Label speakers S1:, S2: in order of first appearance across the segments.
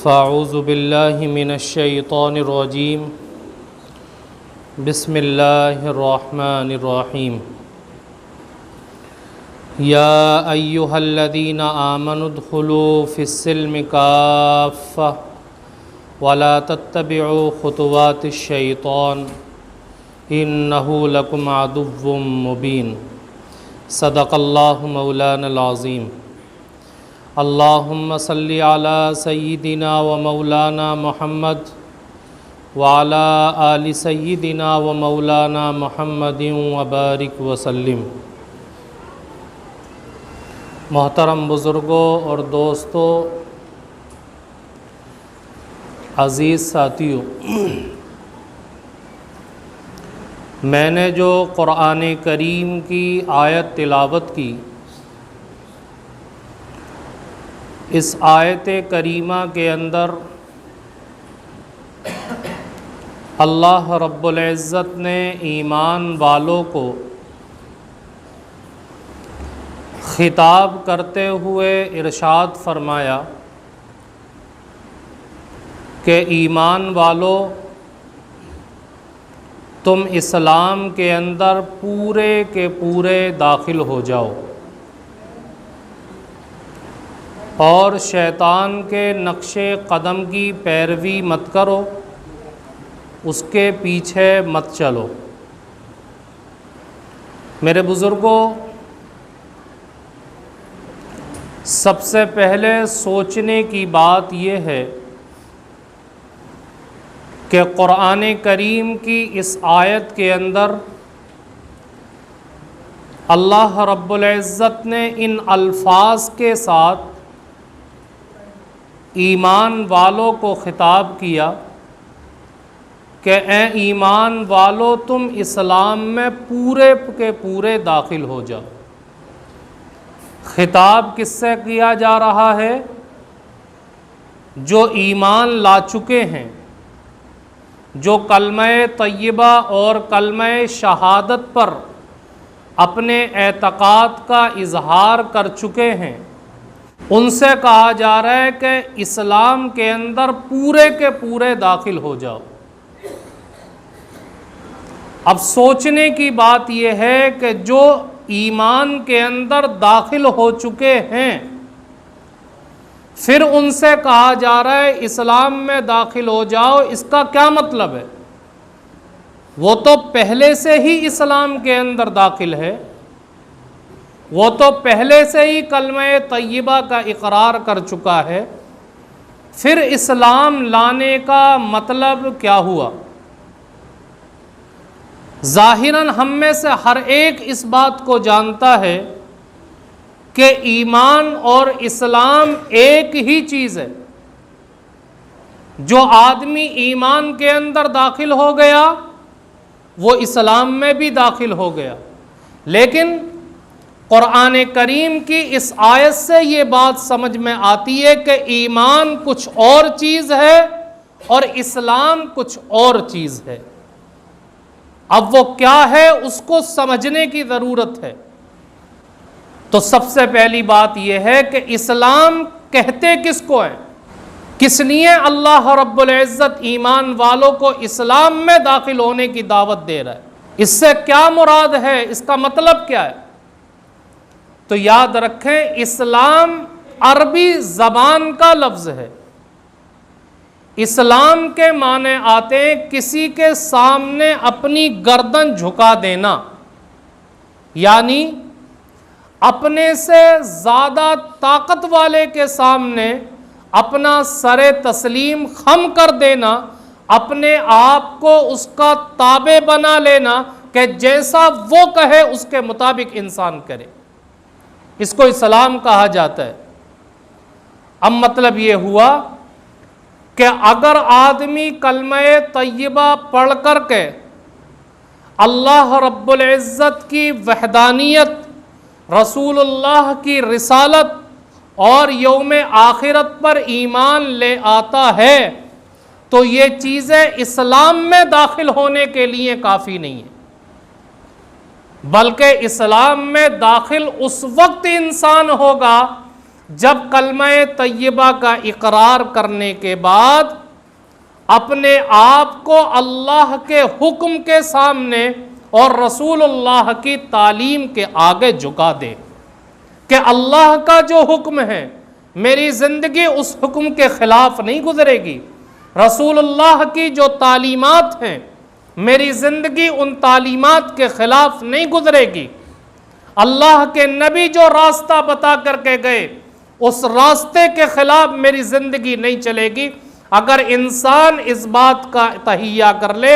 S1: فاعوذ باللہ من الشیطان الرجیم بسم اللہ الرحمن الرحیم یا ایہا الذین آمنوا ادخلوا فی السلم کافہ ولا تتبعوا خطوات الشیطان انہ لکم عدو مبین صدق اللہ مولانا العظیم اللہم صلی علی سیدنا و مولانا محمد وعلی آل سیدنا و مولانا محمد وبارک وسلم۔ محترم بزرگوں اور دوستوں، عزیز ساتھیوں، میں نے جو قرآن کریم کی آیت تلاوت کی، اس آیت کریمہ کے اندر اللہ رب العزت نے ایمان والوں کو خطاب کرتے ہوئے ارشاد فرمایا کہ ایمان والو، تم اسلام کے اندر پورے کے پورے داخل ہو جاؤ اور شیطان کے نقش قدم کی پیروی مت کرو، اس کے پیچھے مت چلو۔ میرے بزرگوں، سب سے پہلے سوچنے کی بات یہ ہے کہ قرآن کریم کی اس آیت کے اندر اللہ رب العزت نے ان الفاظ کے ساتھ ایمان والوں کو خطاب کیا کہ اے ایمان والو، تم اسلام میں پورے کے پورے داخل ہو جاؤ۔ خطاب کس سے کیا جا رہا ہے؟ جو ایمان لا چکے ہیں، جو کلمہ طیبہ اور کلمہ شہادت پر اپنے اعتقاد کا اظہار کر چکے ہیں، ان سے کہا جا رہا ہے کہ اسلام کے اندر پورے کے پورے داخل ہو جاؤ۔ اب سوچنے کی بات یہ ہے کہ جو ایمان کے اندر داخل ہو چکے ہیں، پھر ان سے کہا جا رہا ہے اسلام میں داخل ہو جاؤ، اس کا کیا مطلب ہے؟ وہ تو پہلے سے ہی اسلام کے اندر داخل ہے، وہ تو پہلے سے ہی کلمہ طیبہ کا اقرار کر چکا ہے، پھر اسلام لانے کا مطلب کیا ہوا؟ ظاہراً ہم میں سے ہر ایک اس بات کو جانتا ہے کہ ایمان اور اسلام ایک ہی چیز ہے۔ جو آدمی ایمان کے اندر داخل ہو گیا، وہ اسلام میں بھی داخل ہو گیا۔ لیکن قرآن کریم کی اس آیت سے یہ بات سمجھ میں آتی ہے کہ ایمان کچھ اور چیز ہے اور اسلام کچھ اور چیز ہے۔ اب وہ کیا ہے، اس کو سمجھنے کی ضرورت ہے۔ تو سب سے پہلی بات یہ ہے کہ اسلام کہتے کس کو ہے؟ کس لیے اللہ رب العزت ایمان والوں کو اسلام میں داخل ہونے کی دعوت دے رہا ہے؟ اس سے کیا مراد ہے؟ اس کا مطلب کیا ہے؟ تو یاد رکھیں، اسلام عربی زبان کا لفظ ہے۔ اسلام کے معنی آتے ہیں کسی کے سامنے اپنی گردن جھکا دینا، یعنی اپنے سے زیادہ طاقت والے کے سامنے اپنا سر تسلیم خم کر دینا، اپنے آپ کو اس کا تابع بنا لینا کہ جیسا وہ کہے اس کے مطابق انسان کرے، اس کو اسلام کہا جاتا ہے۔ اب مطلب یہ ہوا کہ اگر آدمی کلمہ طیبہ پڑھ کر کے اللہ رب العزت کی وحدانیت، رسول اللہ کی رسالت اور یوم آخرت پر ایمان لے آتا ہے، تو یہ چیزیں اسلام میں داخل ہونے کے لیے کافی نہیں ہیں، بلکہ اسلام میں داخل اس وقت انسان ہوگا جب کلمہ طیبہ کا اقرار کرنے کے بعد اپنے آپ کو اللہ کے حکم کے سامنے اور رسول اللہ کی تعلیم کے آگے جھکا دے کہ اللہ کا جو حکم ہے میری زندگی اس حکم کے خلاف نہیں گزرے گی، رسول اللہ کی جو تعلیمات ہیں میری زندگی ان تعلیمات کے خلاف نہیں گزرے گی، اللہ کے نبی جو راستہ بتا کر کے گئے اس راستے کے خلاف میری زندگی نہیں چلے گی۔ اگر انسان اس بات کا تہیہ کر لے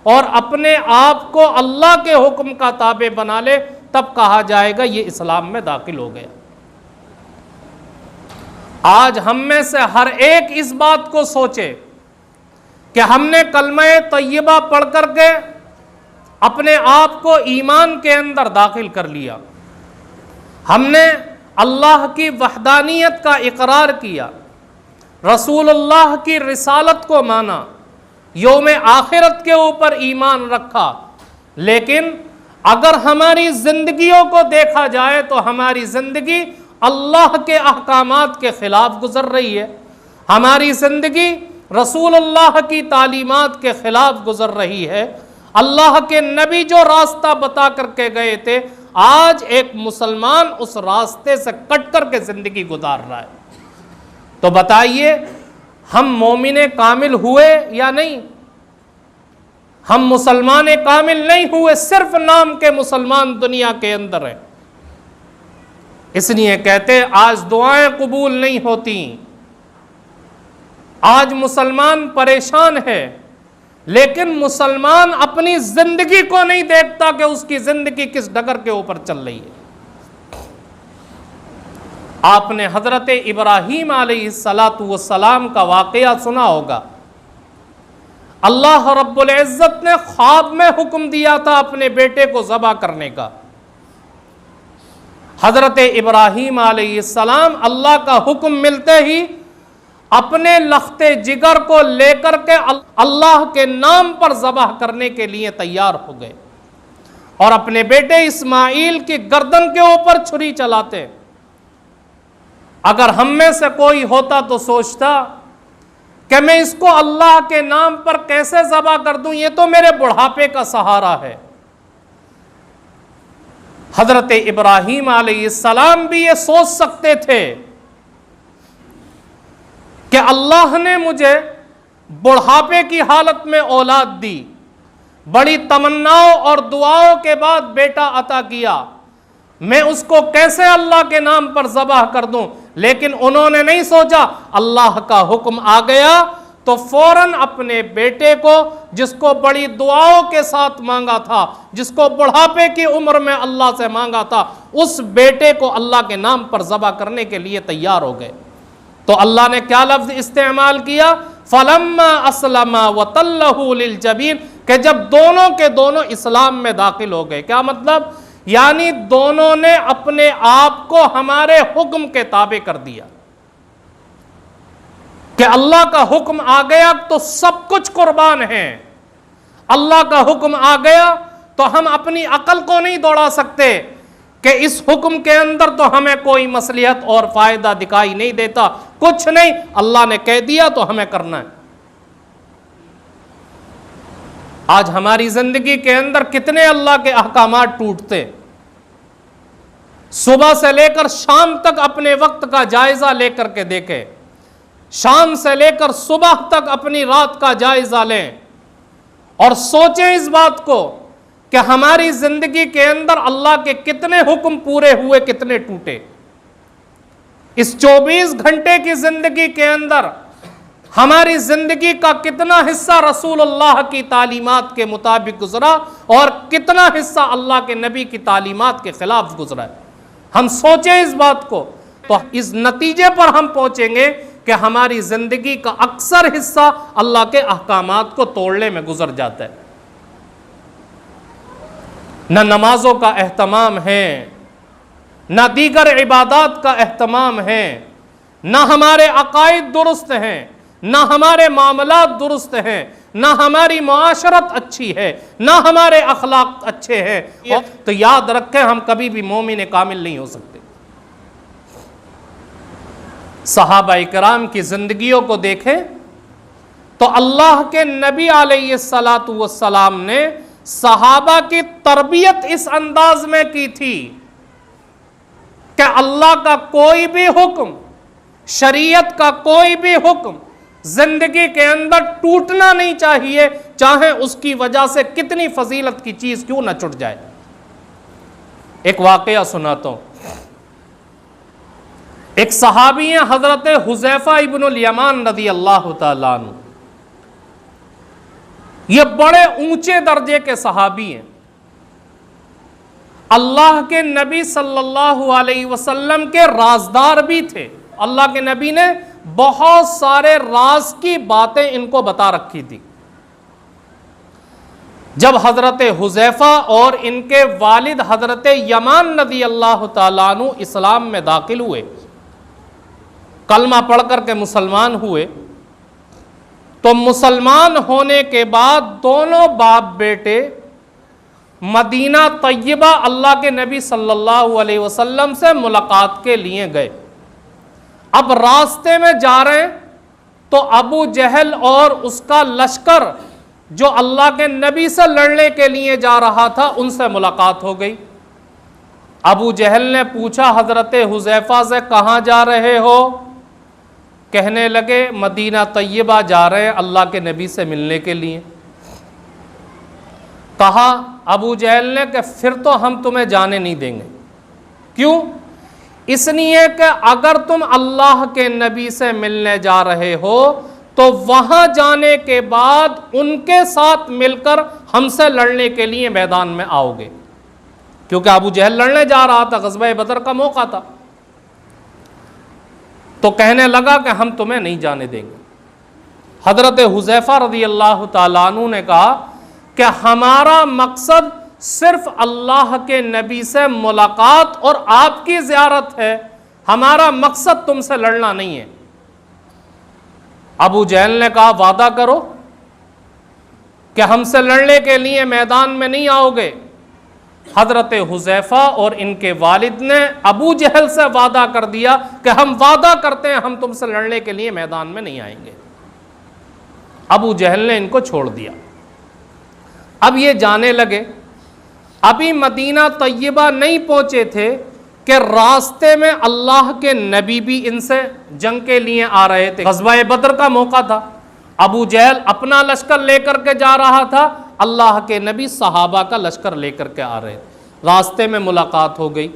S1: اور اپنے آپ کو اللہ کے حکم کا تابع بنا لے تب کہا جائے گا یہ اسلام میں داخل ہو گیا۔ آج ہم میں سے ہر ایک اس بات کو سوچے کہ ہم نے کلمہ طیبہ پڑھ کر کے اپنے آپ کو ایمان کے اندر داخل کر لیا، ہم نے اللہ کی وحدانیت کا اقرار کیا، رسول اللہ کی رسالت کو مانا، یوم آخرت کے اوپر ایمان رکھا، لیکن اگر ہماری زندگیوں کو دیکھا جائے تو ہماری زندگی اللہ کے احکامات کے خلاف گزر رہی ہے، ہماری زندگی رسول اللہ کی تعلیمات کے خلاف گزر رہی ہے۔ اللہ کے نبی جو راستہ بتا کر کے گئے تھے آج ایک مسلمان اس راستے سے کٹ کر کے زندگی گزار رہا ہے، تو بتائیے ہم مومن کامل ہوئے یا نہیں؟ ہم مسلمان کامل نہیں ہوئے، صرف نام کے مسلمان دنیا کے اندر ہیں۔ اس لیے کہتے آج دعائیں قبول نہیں ہوتی، آج مسلمان پریشان ہے، لیکن مسلمان اپنی زندگی کو نہیں دیکھتا کہ اس کی زندگی کس ڈگر کے اوپر چل رہی ہے۔ آپ نے حضرت ابراہیم علیہ السلام کا واقعہ سنا ہوگا۔ اللہ رب العزت نے خواب میں حکم دیا تھا اپنے بیٹے کو ذبح کرنے کا۔ حضرت ابراہیم علیہ السلام اللہ کا حکم ملتے ہی اپنے لخت جگر کو لے کر کے اللہ کے نام پر ذبح کرنے کے لیے تیار ہو گئے اور اپنے بیٹے اسماعیل کی گردن کے اوپر چھری چلاتے۔ اگر ہم میں سے کوئی ہوتا تو سوچتا کہ میں اس کو اللہ کے نام پر کیسے ذبح کر دوں، یہ تو میرے بڑھاپے کا سہارا ہے۔ حضرت ابراہیم علیہ السلام بھی یہ سوچ سکتے تھے کہ اللہ نے مجھے بڑھاپے کی حالت میں اولاد دی، بڑی تمناؤں اور دعاؤں کے بعد بیٹا عطا کیا، میں اس کو کیسے اللہ کے نام پر ذبح کر دوں؟ لیکن انہوں نے نہیں سوچا، اللہ کا حکم آ گیا تو فوراً اپنے بیٹے کو جس کو بڑی دعاؤں کے ساتھ مانگا تھا، جس کو بڑھاپے کی عمر میں اللہ سے مانگا تھا، اس بیٹے کو اللہ کے نام پر ذبح کرنے کے لیے تیار ہو گئے۔ تو اللہ نے کیا لفظ استعمال کیا؟ فَلَمَّا أَسْلَمَا وَتَلَّهُ لِلْجَبِينِ، کہ جب دونوں کے دونوں اسلام میں داخل ہو گئے۔ کیا مطلب؟ یعنی دونوں نے اپنے آپ کو ہمارے حکم کے تابع کر دیا کہ اللہ کا حکم آ گیا تو سب کچھ قربان ہیں، اللہ کا حکم آ گیا تو ہم اپنی عقل کو نہیں دوڑا سکتے کہ اس حکم کے اندر تو ہمیں کوئی مصلحت اور فائدہ دکھائی نہیں دیتا، کچھ نہیں، اللہ نے کہہ دیا تو ہمیں کرنا ہے۔ آج ہماری زندگی کے اندر کتنے اللہ کے احکامات ٹوٹتے، صبح سے لے کر شام تک اپنے وقت کا جائزہ لے کر کے دیکھیں، شام سے لے کر صبح تک اپنی رات کا جائزہ لیں اور سوچیں اس بات کو کہ ہماری زندگی کے اندر اللہ کے کتنے حکم پورے ہوئے، کتنے ٹوٹے۔ اس 24 گھنٹے کی زندگی کے اندر ہماری زندگی کا کتنا حصہ رسول اللہ کی تعلیمات کے مطابق گزرا اور کتنا حصہ اللہ کے نبی کی تعلیمات کے خلاف گزرا ہے۔ ہم سوچیں اس بات کو تو اس نتیجے پر ہم پہنچیں گے کہ ہماری زندگی کا اکثر حصہ اللہ کے احکامات کو توڑنے میں گزر جاتا ہے۔ نہ نمازوں کا اہتمام ہے، نہ دیگر عبادات کا اہتمام ہے، نہ ہمارے عقائد درست ہیں، نہ ہمارے معاملات درست ہیں، نہ ہماری معاشرت اچھی ہے، نہ ہمارے اخلاق اچھے ہیں، تو یاد رکھیں ہم کبھی بھی مومن کامل نہیں ہو سکتے۔ صحابہ کرام کی زندگیوں کو دیکھیں تو اللہ کے نبی علیہ الصلاۃ والسلام نے صحابہ کی تربیت اس انداز میں کی تھی کہ اللہ کا کوئی بھی حکم، شریعت کا کوئی بھی حکم زندگی کے اندر ٹوٹنا نہیں چاہیے، چاہے اس کی وجہ سے کتنی فضیلت کی چیز کیوں نہ چھٹ جائے۔ ایک واقعہ سناتا ہوں۔ ایک صحابی ہیں حضرت حذیفہ ابن الیمان رضی اللہ تعالیٰ عنہ، یہ بڑے اونچے درجے کے صحابی ہیں، اللہ کے نبی صلی اللہ علیہ وسلم کے رازدار بھی تھے۔ اللہ کے نبی نے بہت سارے راز کی باتیں ان کو بتا رکھی تھی۔ جب حضرت حذیفہ اور ان کے والد حضرت یمان رضی اللہ تعالیٰ عنہ اسلام میں داخل ہوئے، کلمہ پڑھ کر کے مسلمان ہوئے، تو مسلمان ہونے کے بعد دونوں باپ بیٹے مدینہ طیبہ اللہ کے نبی صلی اللہ علیہ وسلم سے ملاقات کے لیے گئے۔ اب راستے میں جا رہے ہیں تو ابو جہل اور اس کا لشکر جو اللہ کے نبی سے لڑنے کے لیے جا رہا تھا ان سے ملاقات ہو گئی۔ ابو جہل نے پوچھا حضرت حذیفہ سے کہاں جا رہے ہو؟ کہنے لگے مدینہ طیبہ جا رہے ہیں اللہ کے نبی سے ملنے کے لیے۔ کہا ابو جہل نے کہ پھر تو ہم تمہیں جانے نہیں دیں گے۔ کیوں؟ اس لیے کہ اگر تم اللہ کے نبی سے ملنے جا رہے ہو تو وہاں جانے کے بعد ان کے ساتھ مل کر ہم سے لڑنے کے لیے میدان میں آؤ گے، کیونکہ ابو جہل لڑنے جا رہا تھا، غزوہ بدر کا موقع تھا۔ تو کہنے لگا کہ ہم تمہیں نہیں جانے دیں گے۔ حضرت حذیفہ رضی اللہ تعالیٰ عنہ نے کہا کہ ہمارا مقصد صرف اللہ کے نبی سے ملاقات اور آپ کی زیارت ہے، ہمارا مقصد تم سے لڑنا نہیں ہے۔ ابو جہل نے کہا وعدہ کرو کہ ہم سے لڑنے کے لیے میدان میں نہیں آؤ گے۔ حضرت حذیفہ اور ان کے والد نے ابو جہل سے وعدہ کر دیا کہ ہم وعدہ کرتے ہیں ہم تم سے لڑنے کے لیے میدان میں نہیں آئیں گے۔ ابو جہل نے ان کو چھوڑ دیا۔ اب یہ جانے لگے، ابھی مدینہ طیبہ نہیں پہنچے تھے کہ راستے میں اللہ کے نبی بھی ان سے جنگ کے لیے آ رہے تھے۔ غزوہ بدر کا موقع تھا، ابو جہل اپنا لشکر لے کر کے جا رہا تھا، اللہ کے نبی صحابہ کا لشکر لے کر کے آ رہے تھے۔ راستے میں ملاقات ہو گئی،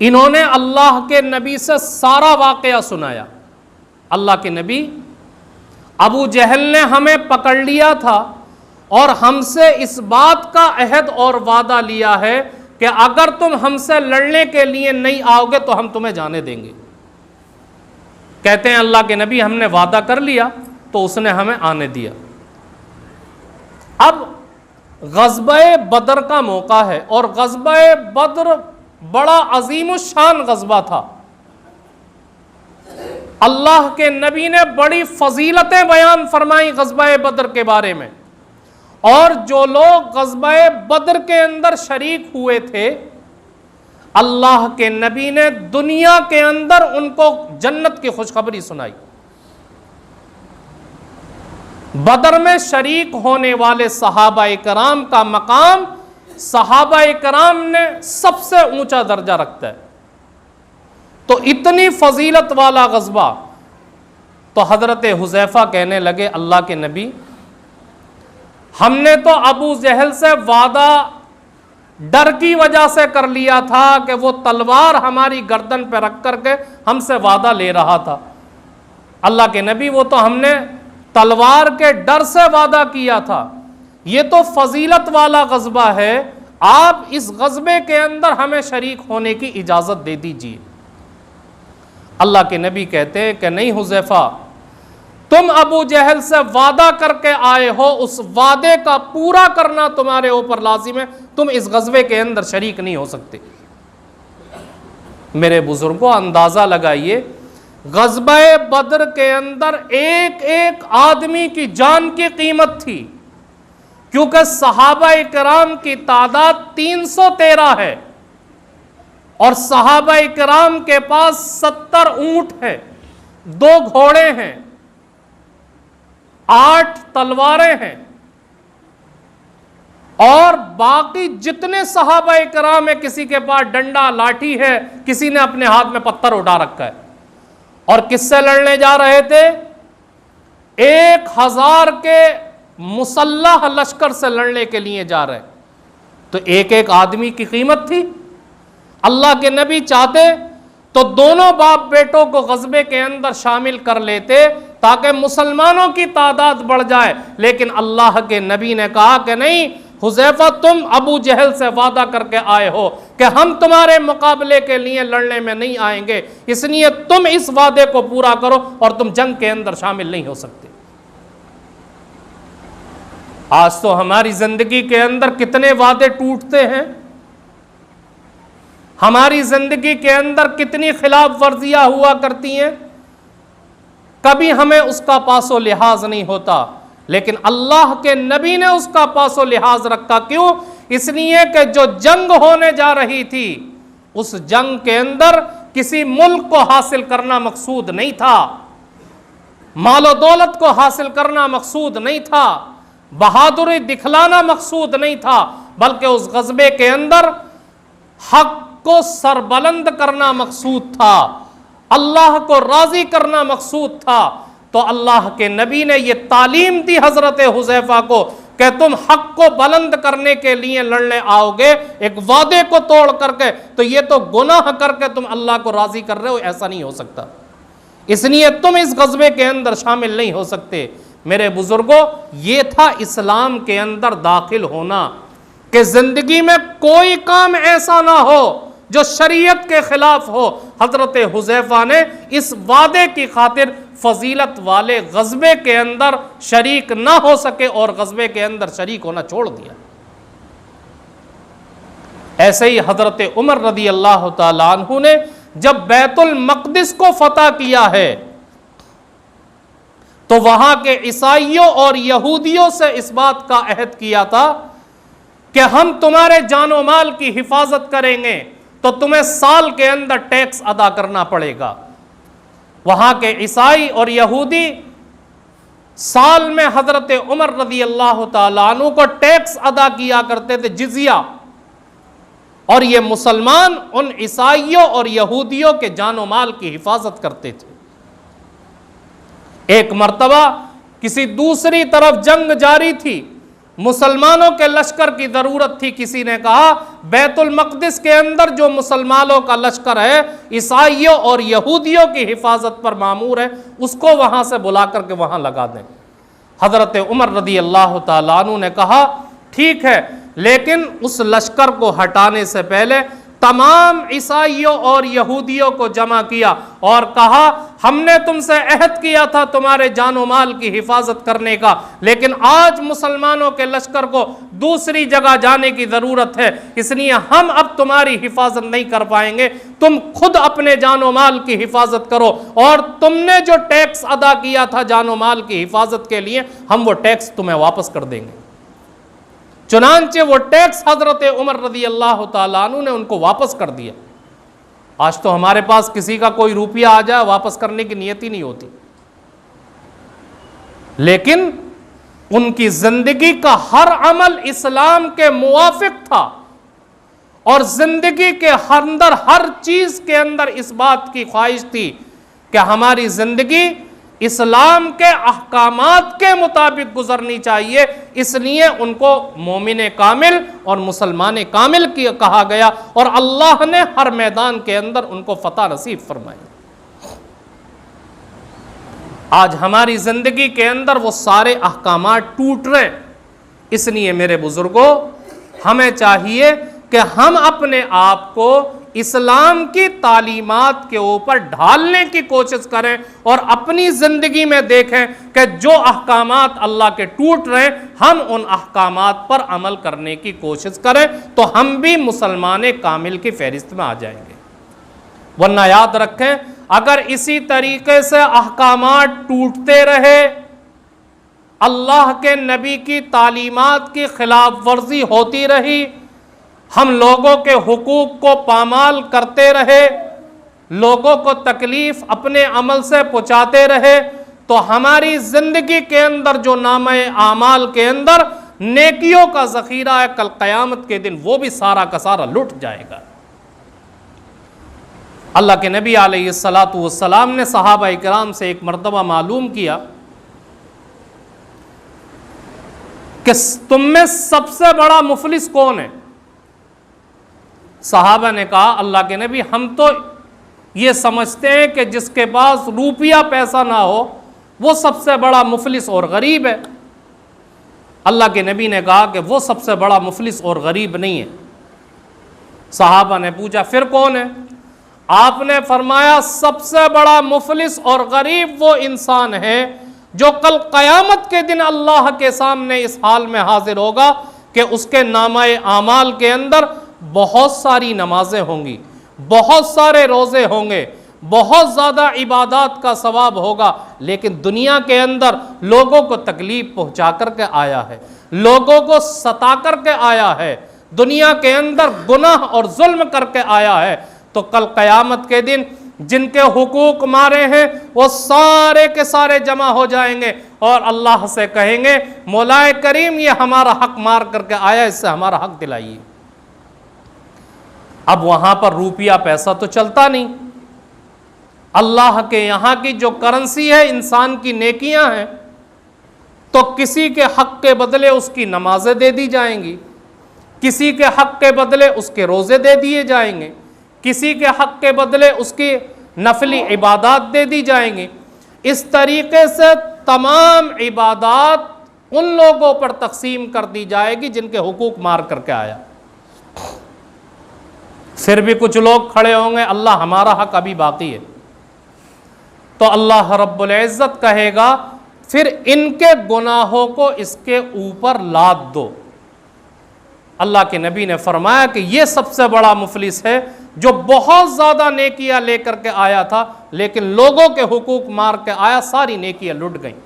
S1: انہوں نے اللہ کے نبی سے سارا واقعہ سنایا۔ اللہ کے نبی، ابو جہل نے ہمیں پکڑ لیا تھا اور ہم سے اس بات کا عہد اور وعدہ لیا ہے کہ اگر تم ہم سے لڑنے کے لیے نہیں آؤ گے تو ہم تمہیں جانے دیں گے۔ کہتے ہیں اللہ کے نبی ہم نے وعدہ کر لیا تو اس نے ہمیں آنے دیا۔ اب غزوہ بدر کا موقع ہے اور غزوہ بدر بڑا عظیم الشان غزوہ تھا۔ اللہ کے نبی نے بڑی فضیلتیں بیان فرمائی غزوہ بدر کے بارے میں، اور جو لوگ غزوہ بدر کے اندر شریک ہوئے تھے اللہ کے نبی نے دنیا کے اندر ان کو جنت کی خوشخبری سنائی۔ بدر میں شریک ہونے والے صحابہ کرام کا مقام صحابہ کرام نے سب سے اونچا درجہ رکھتا ہے، تو اتنی فضیلت والا غزوہ۔ تو حضرت حذیفہ کہنے لگے اللہ کے نبی، ہم نے تو ابو جہل سے وعدہ ڈر کی وجہ سے کر لیا تھا کہ وہ تلوار ہماری گردن پہ رکھ کر کے ہم سے وعدہ لے رہا تھا۔ اللہ کے نبی وہ تو ہم نے تلوار کے ڈر سے وعدہ کیا تھا، یہ تو فضیلت والا غزوہ ہے، آپ اس غزوے کے اندر ہمیں شریک ہونے کی اجازت دے دیجیے۔ اللہ کے نبی کہتے ہیں کہ نہیں حذیفہ، تم ابو جہل سے وعدہ کر کے آئے ہو، اس وعدے کا پورا کرنا تمہارے اوپر لازم ہے، تم اس غزوے کے اندر شریک نہیں ہو سکتے۔ میرے بزرگوں اندازہ لگائیے، غزوہ بدر کے اندر ایک ایک آدمی کی جان کی قیمت تھی، کیونکہ صحابہ کرام کی تعداد 313 ہے اور صحابہ کرام کے پاس 70 اونٹ ہیں، 2 گھوڑے ہیں، 8 تلواریں ہیں، اور باقی جتنے صحابہ کرام ہیں کسی کے پاس ڈنڈا لاٹھی ہے، کسی نے اپنے ہاتھ میں پتھر اٹھا رکھا ہے، اور کس سے لڑنے جا رہے تھے؟ 1000 کے مسلح لشکر سے لڑنے کے لیے جا رہے ہیں۔ تو ایک ایک آدمی کی قیمت تھی۔ اللہ کے نبی چاہتے تو دونوں باپ بیٹوں کو غزبے کے اندر شامل کر لیتے تاکہ مسلمانوں کی تعداد بڑھ جائے، لیکن اللہ کے نبی نے کہا کہ نہیں حذیفہ، تم ابو جہل سے وعدہ کر کے آئے ہو کہ ہم تمہارے مقابلے کے لیے لڑنے میں نہیں آئیں گے، اس لیے تم اس وعدے کو پورا کرو اور تم جنگ کے اندر شامل نہیں ہو سکتے۔ آج تو ہماری زندگی کے اندر کتنے وعدے ٹوٹتے ہیں، ہماری زندگی کے اندر کتنی خلاف ورزیاں ہوا کرتی ہیں، کبھی ہمیں اس کا پاس و لحاظ نہیں ہوتا، لیکن اللہ کے نبی نے اس کا پاس و لحاظ رکھا۔ کیوں؟ اس لیے کہ جو جنگ ہونے جا رہی تھی اس جنگ کے اندر کسی ملک کو حاصل کرنا مقصود نہیں تھا، مال و دولت کو حاصل کرنا مقصود نہیں تھا، بہادری دکھلانا مقصود نہیں تھا، بلکہ اس غزبے کے اندر حق کو سربلند کرنا مقصود تھا، اللہ کو راضی کرنا مقصود تھا۔ تو اللہ کے نبی نے یہ تعلیم دی حضرت حذیفہ کو کہ تم حق کو بلند کرنے کے لیے لڑنے آؤ گے ایک وعدے کو توڑ کر کے، تو یہ تو گناہ کر کے تم اللہ کو راضی کر رہے ہو، ایسا نہیں ہو سکتا، اس لیے تم اس غزوے کے اندر شامل نہیں ہو سکتے۔ میرے بزرگوں، یہ تھا اسلام کے اندر داخل ہونا کہ زندگی میں کوئی کام ایسا نہ ہو جو شریعت کے خلاف ہو۔ حضرت حذیفہ نے اس وعدے کی خاطر فضیلت والے غزوے کے اندر شریک نہ ہو سکے اور غزوے کے اندر شریک ہونا چھوڑ دیا۔ ایسے ہی حضرت عمر رضی اللہ تعالیٰ عنہ نے جب بیت المقدس کو فتح کیا ہے تو وہاں کے عیسائیوں اور یہودیوں سے اس بات کا عہد کیا تھا کہ ہم تمہارے جان و مال کی حفاظت کریں گے تو تمہیں سال کے اندر ٹیکس ادا کرنا پڑے گا۔ وہاں کے عیسائی اور یہودی سال میں حضرت عمر رضی اللہ تعالیٰ عنہ کو ٹیکس ادا کیا کرتے تھے، جزیہ، اور یہ مسلمان ان عیسائیوں اور یہودیوں کے جان و مال کی حفاظت کرتے تھے۔ ایک مرتبہ کسی دوسری طرف جنگ جاری تھی، مسلمانوں کے لشکر کی ضرورت تھی، کسی نے کہا بیت المقدس کے اندر جو مسلمانوں کا لشکر ہے عیسائیوں اور یہودیوں کی حفاظت پر مامور ہے، اس کو وہاں سے بلا کر کے وہاں لگا دیں۔ حضرت عمر رضی اللہ تعالیٰ عنہ نے کہا ٹھیک ہے، لیکن اس لشکر کو ہٹانے سے پہلے تمام عیسائیوں اور یہودیوں کو جمع کیا اور کہا ہم نے تم سے عہد کیا تھا تمہارے جان و مال کی حفاظت کرنے کا، لیکن آج مسلمانوں کے لشکر کو دوسری جگہ جانے کی ضرورت ہے، اس لیے ہم اب تمہاری حفاظت نہیں کر پائیں گے، تم خود اپنے جان و مال کی حفاظت کرو، اور تم نے جو ٹیکس ادا کیا تھا جان و مال کی حفاظت کے لیے ہم وہ ٹیکس تمہیں واپس کر دیں گے۔ چنانچہ وہ ٹیکس حضرت عمر رضی اللہ تعالیٰ عنہ نے ان کو واپس کر دیا۔ آج تو ہمارے پاس کسی کا کوئی روپیہ آ جائے واپس کرنے کی نیت ہی نہیں ہوتی، لیکن ان کی زندگی کا ہر عمل اسلام کے موافق تھا، اور زندگی کے اندر ہر چیز کے اندر اس بات کی خواہش تھی کہ ہماری زندگی اسلام کے احکامات کے مطابق گزرنی چاہیے، اس لیے ان کو مومن کامل اور مسلمان کامل کہا گیا، اور اللہ نے ہر میدان کے اندر ان کو فتح نصیب فرمائی۔ آج ہماری زندگی کے اندر وہ سارے احکامات ٹوٹ رہے، اس لیے میرے بزرگوں ہمیں چاہیے کہ ہم اپنے آپ کو اسلام کی تعلیمات کے اوپر ڈھالنے کی کوشش کریں اور اپنی زندگی میں دیکھیں کہ جو احکامات اللہ کے ٹوٹ رہے ہیں ہم ان احکامات پر عمل کرنے کی کوشش کریں تو ہم بھی مسلمان کامل کی فہرست میں آ جائیں گے۔ ورنہ یاد رکھیں اگر اسی طریقے سے احکامات ٹوٹتے رہے، اللہ کے نبی کی تعلیمات کی خلاف ورزی ہوتی رہی، ہم لوگوں کے حقوق کو پامال کرتے رہے، لوگوں کو تکلیف اپنے عمل سے پہنچاتے رہے، تو ہماری زندگی کے اندر جو نامہ اعمال کے اندر نیکیوں کا ذخیرہ ہے، کل قیامت کے دن وہ بھی سارا کا سارا لٹ جائے گا۔ اللہ کے نبی علیہ الصلاۃ والسلام نے صحابہ کرام سے ایک مرتبہ معلوم کیا کہ تم میں سب سے بڑا مفلس کون ہے؟ صحابہ نے کہا اللہ کے نبی ہم تو یہ سمجھتے ہیں کہ جس کے پاس روپیہ پیسہ نہ ہو وہ سب سے بڑا مفلس اور غریب ہے۔ اللہ کے نبی نے کہا کہ وہ سب سے بڑا مفلس اور غریب نہیں ہے۔ صحابہ نے پوچھا پھر کون ہے؟ آپ نے فرمایا سب سے بڑا مفلس اور غریب وہ انسان ہے جو کل قیامت کے دن اللہ کے سامنے اس حال میں حاضر ہوگا کہ اس کے نامہ اعمال کے اندر بہت ساری نمازیں ہوں گی، بہت سارے روزے ہوں گے، بہت زیادہ عبادات کا ثواب ہوگا، لیکن دنیا کے اندر لوگوں کو تکلیف پہنچا کر کے آیا ہے، لوگوں کو ستا کر کے آیا ہے، دنیا کے اندر گناہ اور ظلم کر کے آیا ہے، تو کل قیامت کے دن جن کے حقوق مارے ہیں وہ سارے کے سارے جمع ہو جائیں گے اور اللہ سے کہیں گے مولا کریم یہ ہمارا حق مار کر کے آیا، اس سے ہمارا حق دلائیے۔ اب وہاں پر روپیہ پیسہ تو چلتا نہیں، اللہ کے یہاں کی جو کرنسی ہے انسان کی نیکیاں ہیں، تو کسی کے حق کے بدلے اس کی نمازیں دے دی جائیں گی، کسی کے حق کے بدلے اس کے روزے دے دیے جائیں گے، کسی کے حق کے بدلے اس کی نفلی عبادات دے دی جائیں گی۔ اس طریقے سے تمام عبادات ان لوگوں پر تقسیم کر دی جائے گی جن کے حقوق مار کر کے آیا۔ پھر بھی کچھ لوگ کھڑے ہوں گے اللہ ہمارا حق ابھی باقی ہے، تو اللہ رب العزت کہے گا پھر ان کے گناہوں کو اس کے اوپر لاد دو۔ اللہ کے نبی نے فرمایا کہ یہ سب سے بڑا مفلس ہے جو بہت زیادہ نیکیاں لے کر کے آیا تھا لیکن لوگوں کے حقوق مار کے آیا، ساری نیکیاں لٹ گئیں۔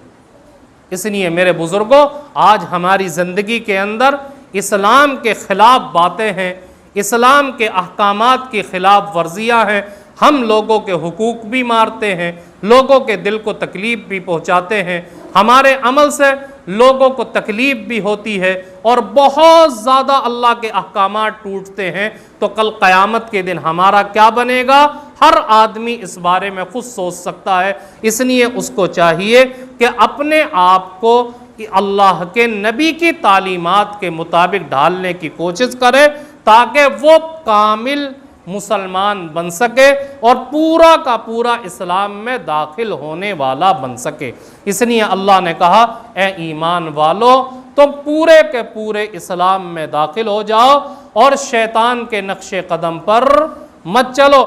S1: اس لیے میرے بزرگوں آج ہماری زندگی کے اندر اسلام کے خلاف باتیں ہیں، اسلام کے احکامات کی خلاف ورزیاں ہیں، ہم لوگوں کے حقوق بھی مارتے ہیں، لوگوں کے دل کو تکلیف بھی پہنچاتے ہیں، ہمارے عمل سے لوگوں کو تکلیف بھی ہوتی ہے اور بہت زیادہ اللہ کے احکامات ٹوٹتے ہیں، تو کل قیامت کے دن ہمارا کیا بنے گا؟ ہر آدمی اس بارے میں خود سوچ سکتا ہے۔ اس لیے اس کو چاہیے کہ اپنے آپ کو اللہ کے نبی کی تعلیمات کے مطابق ڈھالنے کی کوشش کرے تاکہ وہ کامل مسلمان بن سکے اور پورا کا پورا اسلام میں داخل ہونے والا بن سکے۔ اس لیے اللہ نے کہا اے ایمان والو تم پورے کے پورے اسلام میں داخل ہو جاؤ اور شیطان کے نقش قدم پر مت چلو۔